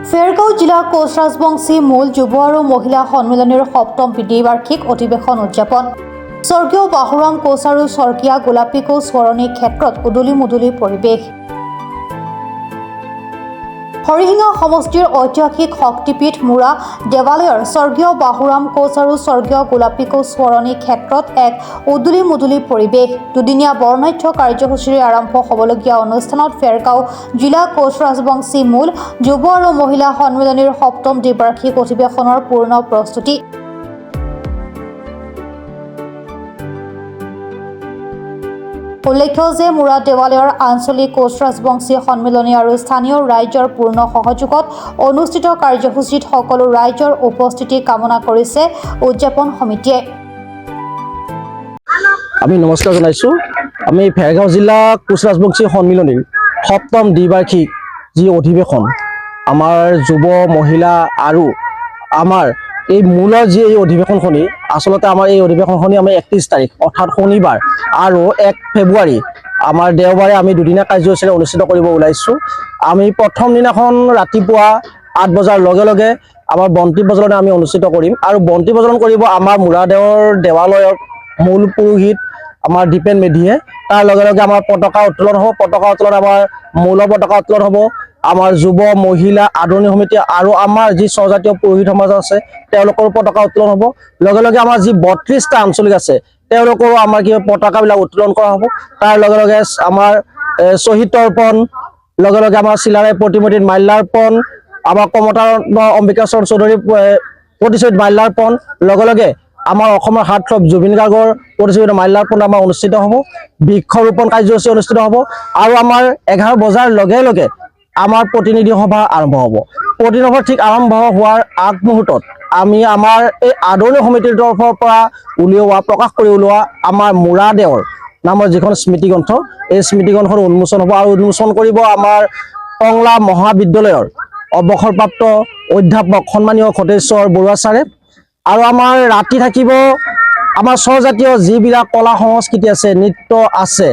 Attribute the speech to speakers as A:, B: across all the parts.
A: ফেৰগাঁও জিলা কোচ ৰাজবংশী মূল যুৱ আৰু মহিলা সন্মিলনীৰ ৭ম বিদ্যাবাৰ্ষিক অধিৱেশন উদযাপন। স্বৰ্গীয় বাহুৰাম কোচ আৰু স্বৰ্গীয়া গোলাপী কোচ স্মৰণী ক্ষেত্ৰত উদুলি মুদুলি পৰিৱেশ। হৰিশিঙা সমষ্টিৰ ঐতিহাসিক শক্তিপীঠ মুৰা দেৱালয়ৰ স্বৰ্গীয় বাহুৰাম কোচ আৰু স্বৰ্গীয় গোলাপী কোচ স্মৰণী ক্ষেত্ৰত এক উদুলি মুদুলি পৰিৱেশ। দুদিনীয়া বৰ্ণাঢ্য কাৰ্যসূচীৰে আৰম্ভ হ'বলগীয়া অনুষ্ঠানত ফেৰগাঁও জিলা কোচ ৰাজবংশী মূল যুৱ আৰু মহিলা সন্মিলনীৰ ৭ম দ্বিবাৰ্ষিক অধিৱেশনৰ পূৰ্ণ প্ৰস্তুতি। উল্লেখ্য যে মুৰা দেৱালয়ৰ আঞ্চলিক কোচ ৰাজবংশী সন্মিলনী আৰু স্থানীয় ৰাইজৰ পূৰ্ণ সহযোগত অনুষ্ঠিত কাৰ্যসূচীত সকলো ৰাইজৰ উপস্থিতি কামনা কৰিছে উদযাপন সমিতিয়ে।
B: আমি নমস্কাৰ জনাইছোঁ। আমি ফেৰগাঁও জিলা কোচ ৰাজবংশী সন্মিলনীৰ ৭ম দ্বিবাৰ্ষিক যি অধিৱেশন, আমাৰ যুৱ মহিলা আৰু আমাৰ এই মূলৰ যি এই অধিৱেশনখনি, আচলতে আমাৰ এই অধিৱেশনখনি আমি ৩১ তাৰিখ অৰ্থাৎ শনিবাৰ আৰু ১ ফেব্ৰুৱাৰী আমাৰ দেওবাৰে আমি দুদিনীয়া কাৰ্যসূচীৰে অনুষ্ঠিত কৰিব ওলাইছোঁ। আমি প্ৰথম দিনাখন ৰাতিপুৱা ৮ বজাৰ লগে লগে আমাৰ বন্তি প্ৰজ্বলন আমি অনুষ্ঠিত কৰিম আৰু বন্তি প্ৰজ্বলন কৰিব আমাৰ মুৰাদেৱৰ দেৱালয়ৰ মূল পুৰোহিত আমাৰ দীপেন মেধিয়ে। তাৰ লগে লগে আমাৰ পতাকা উত্তোলন হ'ব। পতাকা উত্তোলন আমাৰ মূলৰ পতাকা উত্তোলন হ'ব। আমাৰ যুৱ মহিলা আদৰণি সমিতি আৰু আমাৰ যি স্বজাতীয় পুৰোহিত সমাজ আছে তেওঁলোকৰ পতাকা উত্তোলন হ'ব। লগে লগে আমাৰ যি ৩২টা আঞ্চলিক আছে তেওঁলোকৰো আমাৰ কি পতাকাবিলাক উত্তোলন কৰা হ'ব। তাৰ লগে লগে আমাৰ শ্বহীদ তৰ্পণ, লগে লগে আমাৰ চিলাৰায় প্ৰতিমূৰ্তিত মাল্যাৰ্পণ, আমাৰ কমতাৰত্ন অম্বিকাচৰণ চৌধুৰীৰ প্ৰতিচ্ছবিত মাল্যাৰ্পণ, লগে লগে আমাৰ অসমৰ হাৰ্টথ্ৰব জুবিন গাৰ্গৰ প্ৰতিচ্ছবিত মাল্যাৰ্পণ আমাৰ অনুষ্ঠিত হ'ব। বৃক্ষৰোপণ কাৰ্যসূচী অনুষ্ঠিত হ'ব আৰু আমাৰ ১১ বজাৰ লগে লগে আমাৰ প্ৰতিনিধি সভা আৰম্ভ হ'ব। প্ৰতিনিধি সভা ঠিক আৰম্ভ হোৱাৰ আগমুহূৰ্তত আমি আমাৰ এই আদৰণি সমিতিৰ তৰফৰ পৰা প্ৰকাশ কৰি উলিওৱা আমাৰ মুৰাদেৱৰ নামৰ যিখন স্মৃতিগ্ৰন্থ, এই স্মৃতিগ্ৰন্থৰ উন্মোচন হ'ব আৰু উন্মোচন কৰিব আমাৰ টংলা মহাবিদ্যালয়ৰ অৱসৰপ্ৰাপ্ত অধ্যাপক সন্মানীয় খটেশ্বৰ বৰুৱা ছাৰে। আৰু আমাৰ ৰাতি থাকিব আমাৰ স্বজাতীয় যিবিলাক কলা সংস্কৃতি আছে, নৃত্য আছে,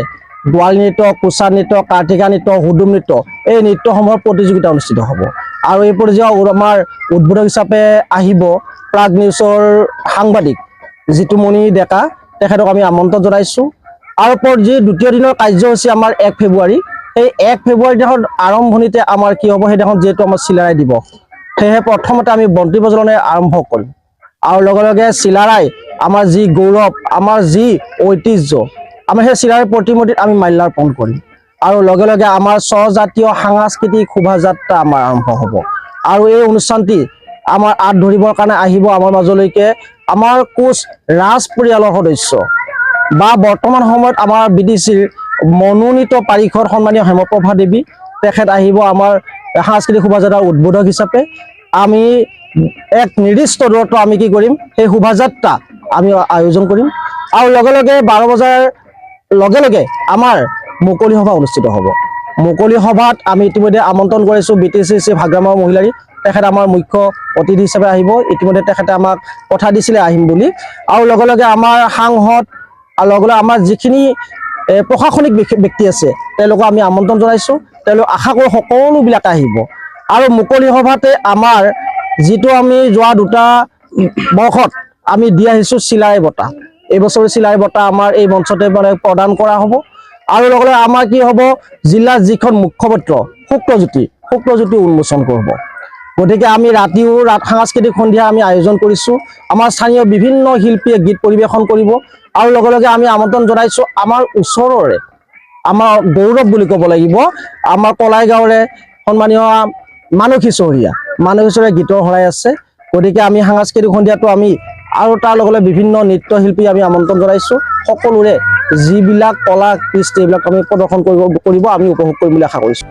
B: গোৱাল নৃত্য, কোচা নৃত্য, কাৰ্তিকা নৃত্য, হুদুম নৃত্য, এই নৃত্যসমূহৰ প্ৰতিযোগিতা অনুষ্ঠিত হ'ব। আৰু এই প্ৰতিযোগিতা আমাৰ উদ্বোধক হিচাপে আহিব প্ৰাগ নিউজৰ সাংবাদিক জিতুমণি ডেকা, তেখেতক আমি আমন্ত্ৰণ জনাইছোঁ। আৰু যি দ্বিতীয় দিনৰ কাৰ্যসূচী আমাৰ ১ ফেব্ৰুৱাৰী, এই ১ ফেব্ৰুৱাৰী দিনাখন আৰম্ভণিতে আমাৰ কি হ'ব, সেইদিনাখন যিহেতু আমাৰ চিলাৰায় দিৱস, সেয়েহে প্ৰথমতে আমি বন্তি প্ৰজ্বলনে আৰম্ভ কৰিম। আৰু লগে লগে চিলাৰায় আমাৰ যি গৌৰৱ, আমাৰ যি ঐতিহ্য, আমাৰ সেই চিলাৰায় প্ৰতিমূৰ্তিত আমি মাল্যাৰ্পণ কৰিম। আৰু লগে লগে আমাৰ স্বজাতীয় সাংস্কৃতিক শোভাযাত্ৰা আমাৰ আৰম্ভ হ'ব। আৰু এই অনুষ্ঠানটি আমাৰ আঁত ধৰিবৰ কাৰণে আহিব আমাৰ মাজলৈকে আমাৰ কোচ ৰাজ পৰিয়ালৰ সদস্য বা বৰ্তমান সময়ত আমাৰ বিডিচিৰ মনোনীত পাৰিষদ সন্মানীয় হেমপ্ৰভা দেৱী, তেখেত আহিব আমাৰ সাংস্কৃতিক শোভাযাত্ৰাৰ উদ্বোধক হিচাপে। আমি এক নিৰ্দিষ্ট দূৰত্ব আমি কি কৰিম, সেই শোভাযাত্ৰা আমি আয়োজন কৰিম। আৰু লগে লগে ১২ বজাৰ লগে লগে আমাৰ মুকলি সভা অনুষ্ঠিত হ'ব। মুকলি সভাত আমি ইতিমধ্যে আমন্ত্ৰণ কৰিছোঁ BTCC ভাগ্ৰামৰ মহিলাৰী, তেখেত আমাৰ মুখ্য অতিথি হিচাপে আহিব। ইতিমধ্যে তেখেতে আমাক কথা দিছিলে আহিম বুলি। আৰু লগে লগে আমাৰ সাংসদ আৰু লগে লগে আমাৰ যিখিনি প্ৰশাসনিক ব্যক্তি আছে তেওঁলোকক আমি আমন্ত্ৰণ জনাইছোঁ। তেওঁলোক আশা কৰোঁ সকলোবিলাক আহিব। আৰু মুকলি সভাতে আমাৰ যিটো আমি যোৱা ২টা বৰ্ষত আমি দি আহিছোঁ চিলাৰায় বঁটা, এই বছৰৰ চিলাৰায় বঁটা আমাৰ এই মঞ্চতে মানে প্ৰদান কৰা হ'ব। আৰু লগে লগে আমাৰ কি হ'ব, জিলাৰ যিখন মুখপত্ৰ শুক্ৰজ্যোতি উন্মোচন কৰিব। গতিকে আমি ৰাতিও সাংস্কৃতিক সন্ধিয়া আমি আয়োজন কৰিছোঁ। আমাৰ স্থানীয় বিভিন্ন শিল্পীয়ে গীত পৰিৱেশন কৰিব। আৰু লগে লগে আমি আমন্ত্ৰণ জনাইছোঁ আমাৰ ওচৰৰে, আমাৰ গৌৰৱ বুলি ক'ব লাগিব, আমাৰ কলাই গাঁৱৰে সন্মানীয় মানসী চহৰীয়া গীতৰ শৰাই আছে। গতিকে আমি সাংস্কৃতিক সন্ধিয়াটো আমি আৰু তাৰ লগে লগে বিভিন্ন নৃত্যশিল্পী আমি আমন্ত্ৰণ জনাইছোঁ। সকলোৰে যিবিলাক কলা কৃষ্টি এইবিলাক আমি প্ৰদৰ্শন কৰিব আমি উপভোগ কৰিম বুলি আশা কৰিছোঁ।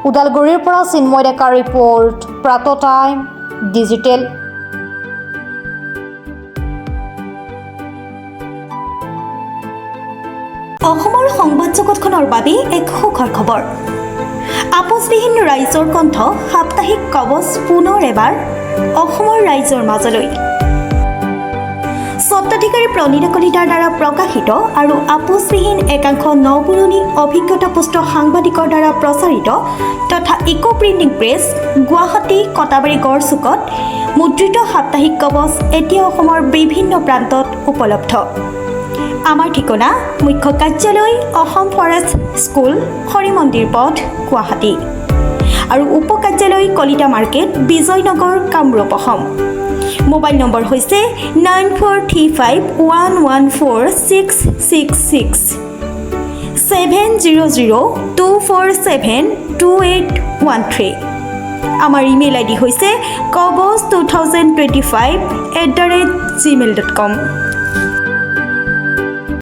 A: ওদালগুৰিৰ পৰা চিন্ময় ডেকাৰ ৰিপৰ্ট, প্ৰাত টাইম ডিজিটেল।
C: অসমৰ সংবাদ জগতখনৰ বাবে এক সুখৰ খবৰ। আপোচবিহীন ৰাইজৰ কণ্ঠ সাপ্তাহিক কবচ পুনৰ এবাৰ অসমৰ ৰাইজৰ মাজলৈ। স্বত্বাধিকাৰী প্ৰণীতা কলিতাৰ দ্বাৰা প্ৰকাশিত আৰু আপোচবিহীন একাংশ নপুৰণি অভিজ্ঞতাপুষ্ট সাংবাদিকৰ দ্বাৰা প্ৰচাৰিত তথা eco printing press Guwahati Katabari গড়চুকত মুদ্ৰিত সাপ্তাহিক কবচ এতিয়া অসমৰ বিভিন্ন প্ৰান্তত উপলব্ধ। আমাৰ ঠিকনা মুখ্য কাৰ্যালয় অসম ফৰেষ্ট স্কুল হৰি মন্দিৰ পথ গুৱাহাটী আৰু উপ কাৰ্যালয় Kalita market Bijoynagar Kamrup Assam. Mobile number হৈছে 9435114666 70024728813। আমাৰ ইমেইল আইডি হৈছে kobos2025@gmail.com।